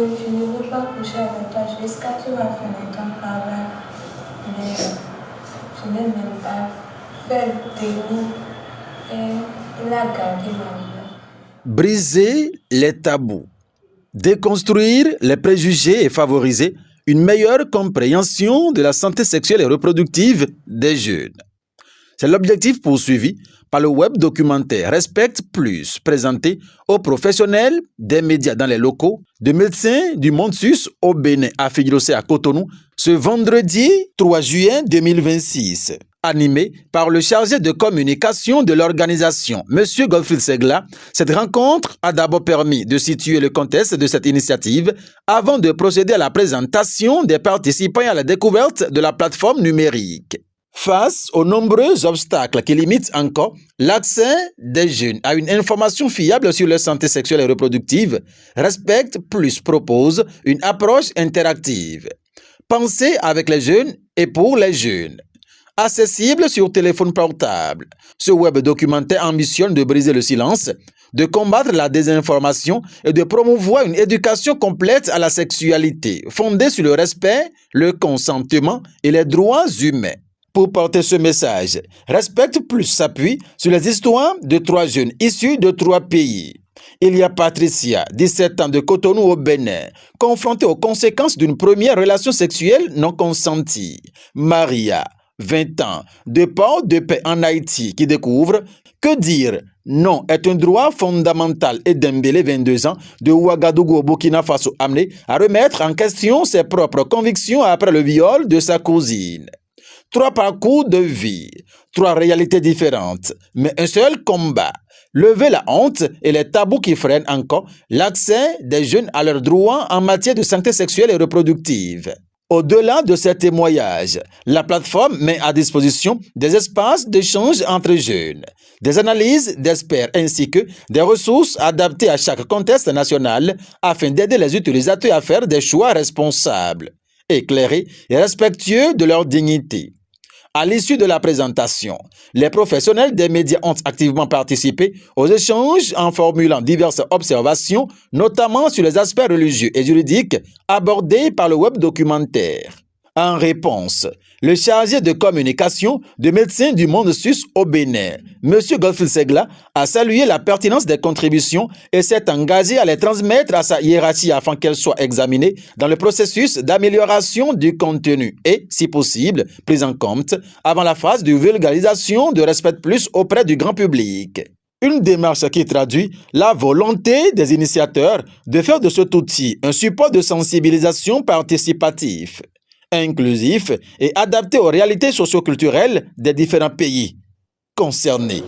je ne veux pas coucher avec toi jusqu'à ce que tu vas finir ton travail. Mais je n'ai même pas fait le technique et il a gardé ma vie. Briser les tabous, déconstruire les préjugés et favoriser une meilleure compréhension de la santé sexuelle et reproductive des jeunes. C'est l'objectif poursuivi par le web documentaire Respect Plus, présenté aux professionnels des médias dans les locaux de Médecins du Monde Sus au Bénin, à Figueroa à Cotonou, ce vendredi 3 juin 2026. Animé par le chargé de communication de l'organisation, M. Godfried Segla, cette rencontre a d'abord permis de situer le contexte de cette initiative avant de procéder à la présentation des participants et à la découverte de la plateforme numérique. Face aux nombreux obstacles qui limitent encore l'accès des jeunes à une information fiable sur leur santé sexuelle et reproductive, Respect Plus propose une approche interactive, pensée avec les jeunes et pour les jeunes. Accessible sur téléphone portable, ce web documentaire ambitionne de briser le silence, de combattre la désinformation et de promouvoir une éducation complète à la sexualité, fondée sur le respect, le consentement et les droits humains. Pour porter ce message, Respect Plus s'appuie sur les histoires de 3 jeunes issus de 3 pays. Il y a Patricia, 17 ans de Cotonou au Bénin, confrontée aux conséquences d'une première relation sexuelle non consentie. Maria, 20 ans, de Port-de-Paix en Haïti, qui découvre que dire non est un droit fondamental, et Dembélé, 22 ans, de Ouagadougou au Burkina Faso, amené à remettre en question ses propres convictions après le viol de sa cousine. 3 parcours de vie, 3 réalités différentes, mais un seul combat. Lever la honte et les tabous qui freinent encore l'accès des jeunes à leurs droits en matière de santé sexuelle et reproductive. Au-delà de ces témoignages, la plateforme met à disposition des espaces d'échange entre jeunes, des analyses d'experts ainsi que des ressources adaptées à chaque contexte national afin d'aider les utilisateurs à faire des choix responsables, éclairés et respectueux de leur dignité. À l'issue de la présentation, les professionnels des médias ont activement participé aux échanges en formulant diverses observations, notamment sur les aspects religieux et juridiques abordés par le web documentaire. En réponse, le chargé de communication de Médecins du Monde Sus au Bénin, M. Godfried Segla, a salué la pertinence des contributions et s'est engagé à les transmettre à sa hiérarchie afin qu'elles soient examinées dans le processus d'amélioration du contenu et, si possible, prises en compte avant la phase de vulgarisation de Respect Plus auprès du grand public. Une démarche qui traduit la volonté des initiateurs de faire de cet outil un support de sensibilisation participatif, inclusif et adapté aux réalités socioculturelles des différents pays concernés.